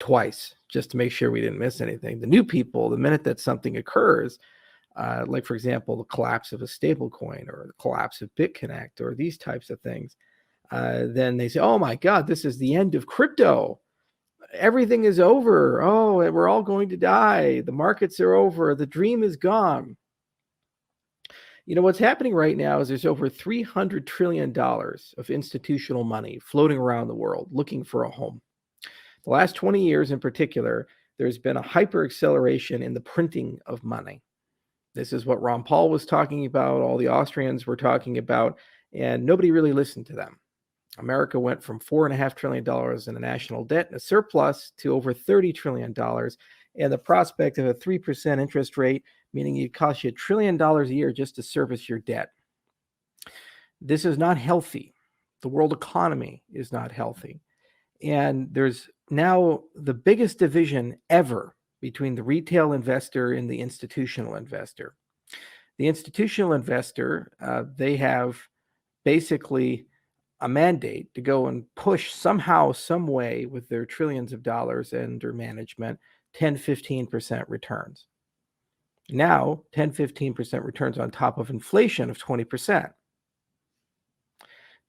twice just to make sure we didn't miss anything. The new people, the minute that something occurs, like, for example, the collapse of a stable coin or the collapse of BitConnect or these types of things, then they say, oh my God, this is the end of crypto. Everything is over. Oh, we're all going to die. The markets are over. The dream is gone. You know, what's happening right now is there's over $300 trillion of institutional money floating around the world looking for a home. The last 20 years in particular, there's been a hyper acceleration in the printing of money. This is what Ron Paul was talking about, all the Austrians were talking about, and nobody really listened to them. America went from $4.5 trillion in a national debt and a surplus to over $30 trillion, and the prospect of a 3% interest rate, meaning it costs you $1 trillion a year just to service your debt. This is not healthy. The world economy is not healthy. And there's now the biggest division ever between the retail investor and the institutional investor. The institutional investor, they have basically a mandate to go and push somehow, some way with their trillions of dollars under management, 10, 15% returns. Now, 10, 15% returns on top of inflation of 20%.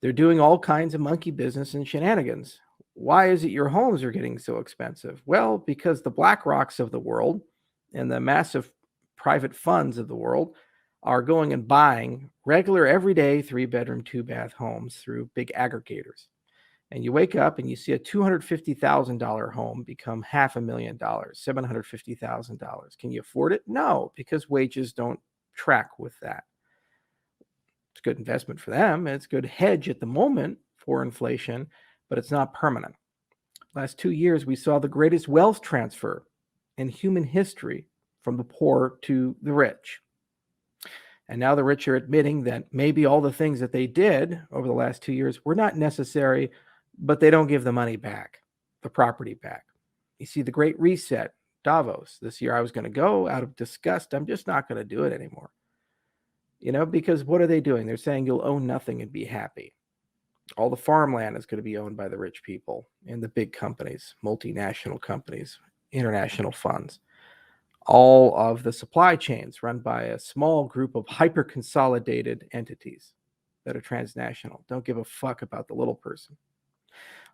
They're doing all kinds of monkey business and shenanigans. Why is it your homes are getting so expensive? Well, because the BlackRocks of the world and the massive private funds of the world are going and buying regular, everyday 3-bedroom, 2-bath homes through big aggregators. And you wake up and you see a $250,000 home become $500,000, $750,000. Can you afford it? No, because wages don't track with that. It's a good investment for them. It's a good hedge at the moment for inflation, but it's not permanent. Last 2 years, we saw the greatest wealth transfer in human history from the poor to the rich. And now the rich are admitting that maybe all the things that they did over the last 2 years were not necessary, but they don't give the money back, the property back. You see the Great Reset, Davos. This year I was going to go out of disgust. I'm just not going to do it anymore. You know, because what are they doing? They're saying you'll own nothing and be happy. All the farmland is going to be owned by the rich people and the big companies, multinational companies, international funds. All of the supply chains run by a small group of hyper-consolidated entities that are transnational. Don't give a fuck about the little person.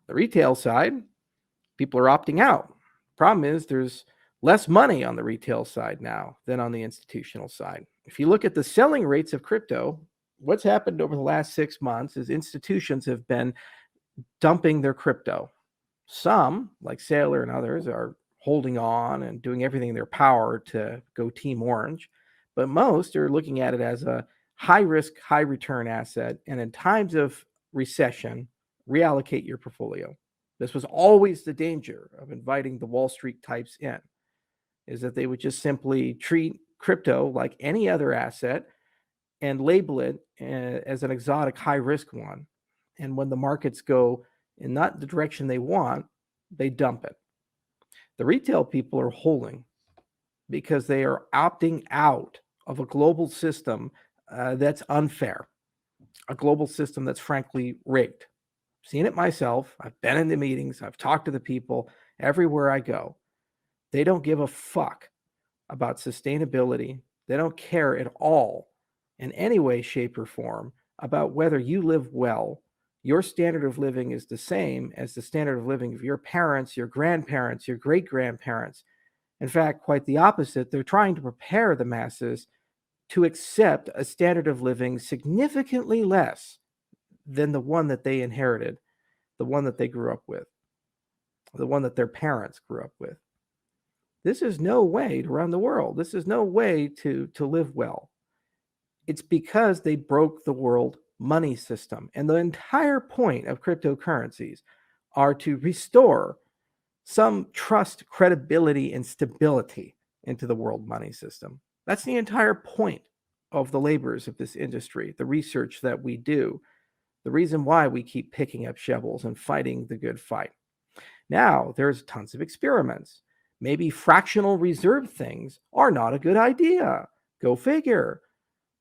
The retail side, people are opting out. Problem is there's less money on the retail side now than on the institutional side. If you look at the selling rates of crypto, what's happened over the last 6 months is institutions have been dumping their crypto. Some, like Saylor and others, are holding on and doing everything in their power to go Team Orange. But most are looking at it as a high-risk, high-return asset. And in times of recession, reallocate your portfolio. This was always the danger of inviting the Wall Street types in, is that they would just simply treat crypto like any other asset and label it as an exotic high-risk one. And when the markets go in not the direction they want, they dump it. The retail people are holding because they are opting out of a global system that's unfair, a global system that's frankly rigged. I've seen it myself. I've been in the meetings. I've talked to the people everywhere I go. They don't give a fuck about sustainability. They don't care at all in any way, shape, or form about whether you live well. Your standard of living is the same as the standard of living of your parents, your grandparents, your great-grandparents. In fact, quite the opposite. They're trying to prepare the masses to accept a standard of living significantly less than the one that they inherited, the one that they grew up with, the one that their parents grew up with. This is no way to run the world. This is no way to live well. It's because they broke the world money system. And the entire point of cryptocurrencies are to restore some trust, credibility, and stability into the world money system. That's the entire point of the labors of this industry, the research that we do, the reason why we keep picking up shovels and fighting the good fight. Now, there's tons of experiments. Maybe fractional reserve things are not a good idea. Go figure.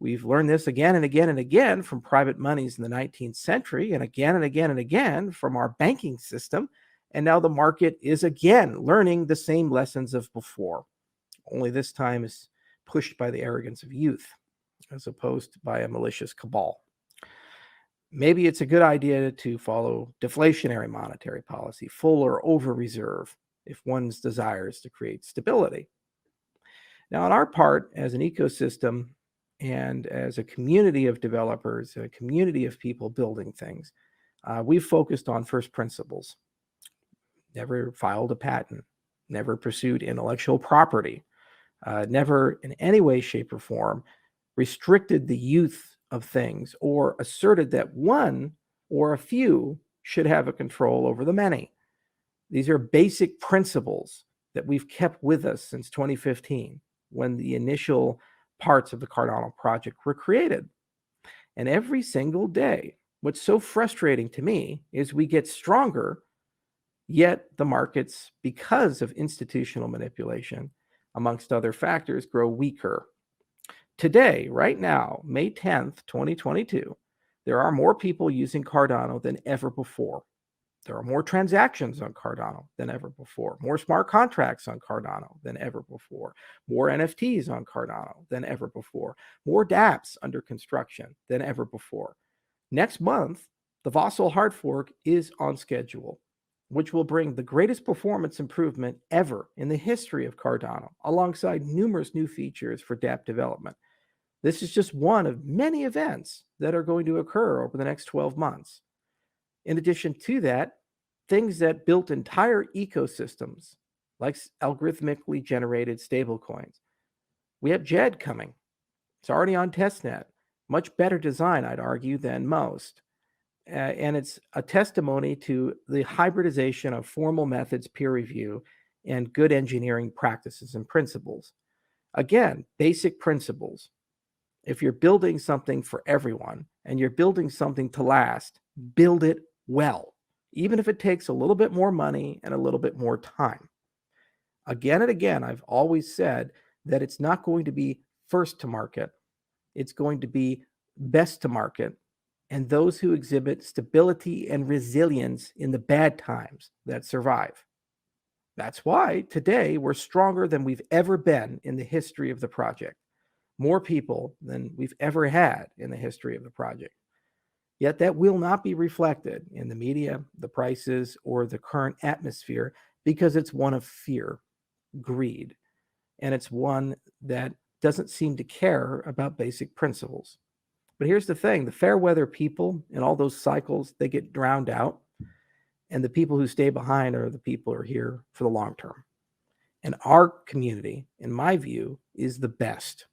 We've learned this again and again and again from private monies in the 19th century and again and again and again from our banking system. And now the market is again learning the same lessons of before, only this time is pushed by the arrogance of youth as opposed to by a malicious cabal. Maybe it's a good idea to follow deflationary monetary policy, full or over reserve, if one's desire is to create stability. Now, on our part, as an ecosystem and as a community of developers, a community of people building things, we've focused on first principles, never filed a patent, never pursued intellectual property, never in any way, shape, or form restricted the youth of things or asserted that one or a few should have a control over the many. These are basic principles that we've kept with us since 2015 when the initial parts of the Cardano project were created. And every single day, what's so frustrating to me is we get stronger, yet the markets, because of institutional manipulation, amongst other factors, grow weaker. Today, right now, May 10th, 2022, there are more people using Cardano than ever before. There are more transactions on Cardano than ever before, more smart contracts on Cardano than ever before, more NFTs on Cardano than ever before, more dApps under construction than ever before. Next month, the Vossel hard fork is on schedule, which will bring the greatest performance improvement ever in the history of Cardano, alongside numerous new features for dApp development. This is just one of many events that are going to occur over the next 12 months. In addition to that, things that built entire ecosystems, like algorithmically generated stablecoins. We have JED coming. It's already on testnet. Much better design, I'd argue, than most. And it's a testimony to the hybridization of formal methods, peer review, and good engineering practices and principles. Again, basic principles. If you're building something for everyone and you're building something to last, build it well, even if it takes a little bit more money and a little bit more time. Again and again, I've always said that it's not going to be first to market. It's going to be best to market, and those who exhibit stability and resilience in the bad times that survive. That's why today we're stronger than we've ever been in the history of the project. More people than we've ever had in the history of the project. Yet that will not be reflected in the media, the prices, or the current atmosphere because it's one of fear, greed, and it's one that doesn't seem to care about basic principles. But here's the thing, the fair weather people in all those cycles, they get drowned out, and the people who stay behind are the people who are here for the long term. And our community, in my view, is the best.